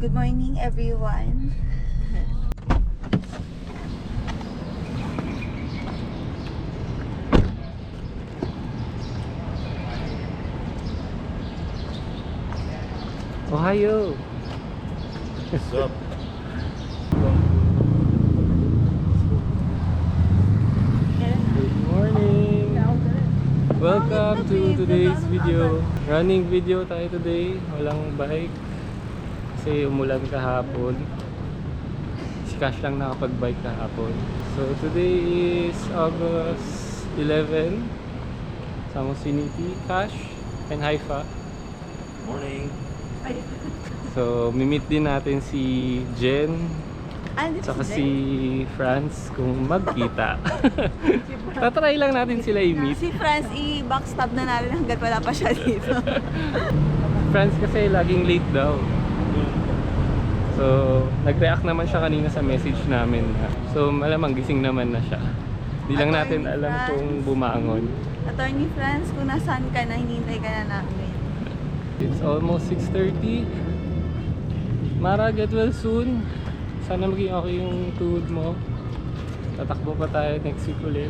Good morning, everyone. Ohio! What's up? Good morning! Welcome to today's video. Running video tayo today. Walang bike. Kasi umulan kahapon. Si Cash lang nakapag-bike kahapon. So today is August 11. Sama si Nikki, Cash, and Haifa. Morning. So mimit din natin si Jen saka si Franz kung magkita. Tatry lang natin sila i-meet. Si Franz, i-backstab na natin hanggat wala pa siya dito. Franz kasi laging late daw. So nag-react naman siya kanina sa message namin. So malamang gising naman na siya. Di lang natin Attorney alam Franz. kung bumangon. Attorney Franz, kung nasaan ka na, hinihintay ka na namin. It's almost 6:30. Mara, get well soon. Sana maging okay yung tuhod mo. Tatakbo pa tayo next week ulit.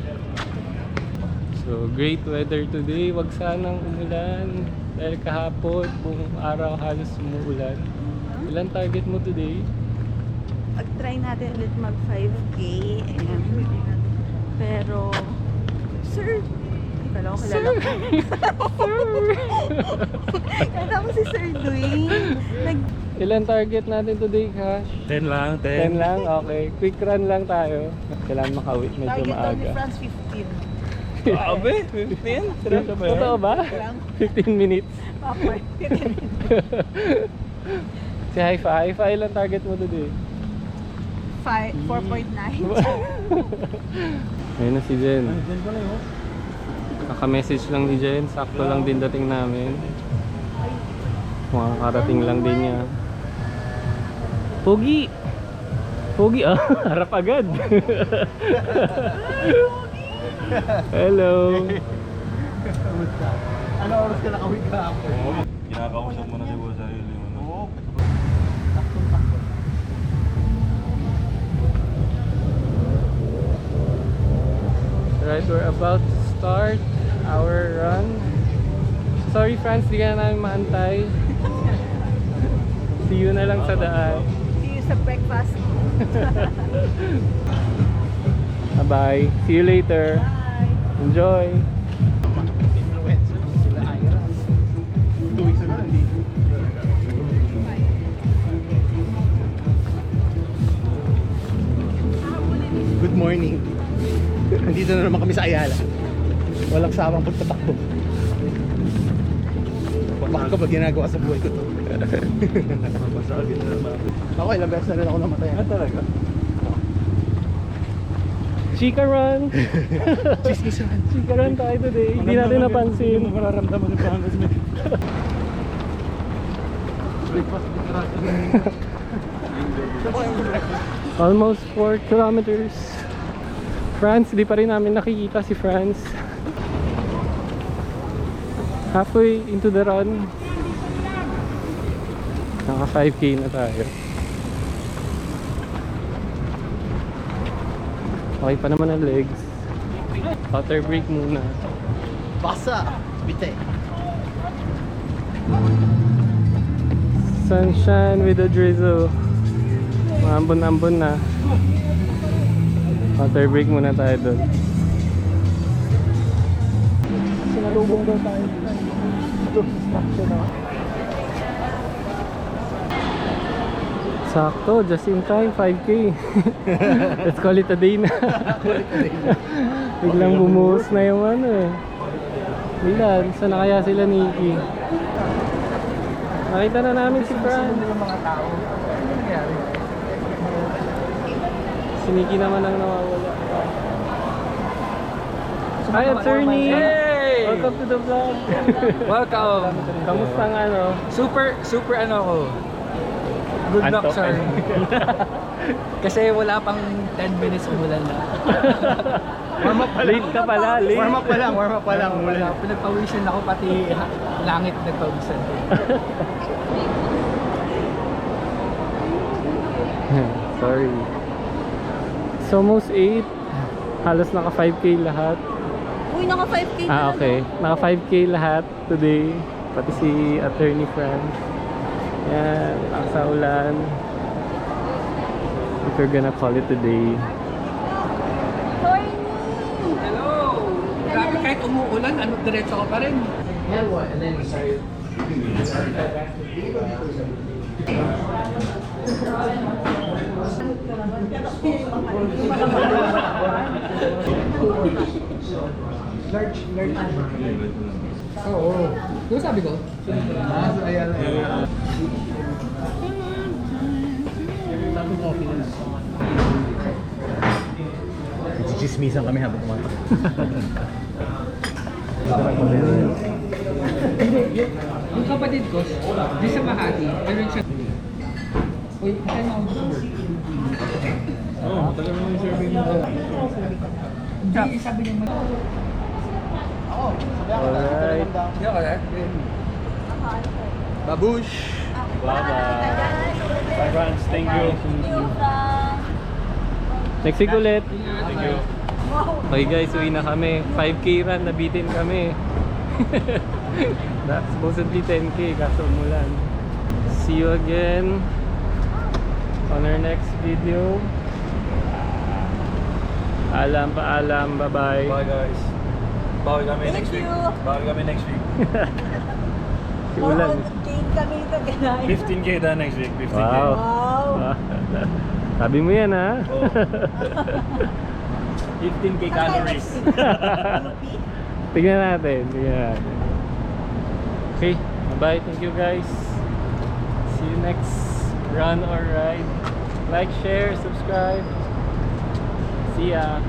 So, great weather today. Wag sanang umulan. Dahil kahapon, buong araw halos umuulan. Ilan target mo today? Pag-try natin ulit mag 5K. Ayan. Pero, sir, kala ko kilala ko. Kala ko si Sir Dwayne. Ilan target natin today, Cash? 10 lang, 10 lang? Okay. Quick run lang tayo. Kailangan makawit medyo Target daw ni maaga. Franz 15. Grabe, 15? Seryoso ba yan? Totoo ba? 15 minutes. Okay. Si Haifa, ilan target mo today? 4.9. Ayun na si Jen. Diyan pala yun. Kaka-message lang ni Jen. Sakto lang din dating namin. Makakarating lang din niya. Pogi! Pogi ah! Harap agad! Hello! Ano oras ka nakawig ka ako? Kinakausap mo na siguro sa sarili mo. Oo. Right, we're about to start our run. Sorry Franz, di ka na namin maantay. See you na lang sa daan. See you sa breakfast. Bye-bye. See you later. Bye. Enjoy. Good morning. Nandito na naman kami sa Ayala. Walang sawang pagtatakbo. Bakit ko ba ginagawa sa buhay ko to? Masagin na naman. Ako ilang beses na rin ako namatay. Talaga? Chika run! Chismisan. Chika run tayo today. Hindi natin napansin. Hindi mo mararamdaman yung pangas mo. Breakfast Almost 4 kilometers. France, di pa rin namin nakikita si France. Halfway into the run. Naka 5K na tayo. Okay pa naman ang legs. Water break muna. Basa. Bite. Sunshine with a drizzle. Maambon-ambon na. Water break muna tayo doon. Sinalubong daw tayo. Sakto, just in time, 5K. Let's call it a day na. Biglang bumuhos na yung ano eh. Ilan? Saan na kaya sila Nikki? Nakita na namin si Fran. Si Nikki naman ang nawawala. Hi, attorney! Hey! Welcome to the vlog. Welcome! Kamusta ang ano? Super ano ako. Good luck, Antok. sir. Kasi wala pang 10 minutes umulan na. Warm up pa lang. Late ka pala, late. Warm up pa lang, warm up pa lang. Wala, pinagpawisan ako, pati langit nagpawisan. Sorry. It's almost 8. Halos naka 5K lahat. Uy, naka 5K na lang, Okay. no? Naka 5K lahat today. Pati si Attorney Franz. Yan. Sa ulan. If we're gonna call it today. Hello! Grabe kahit umuulan, ano, diretso ka pa rin. Yeah, what? And then we started. Oo. Diba sabi ko? Chismisan kami habang kumatak. Hindi, yung kapatid ko, di sa Makati, meron siya. Uy, kaya na ako gusto mo. Oo, matagal mo yung survey mo. Hindi, sabi niya mag... Alright. Hindi ako na. Babush! Bye, Franz. Thank you. Next week ulit. Thank you. Okay guys, uwi na kami. 5K run, nabitin kami. That's supposedly 10K kaso umulan. See you again on our next video. Paalam, bye-bye. Bye, guys. Bawal kami next week. Bawal kami next week. Ulan. kami ito, kinain. 15K na next week. 15K. Wow. Wow. Sabi mo yan ha. Oh. 15K calories. Tingnan natin. Okay, bye. Thank you guys. See you next run or ride. Like, share, subscribe. See ya.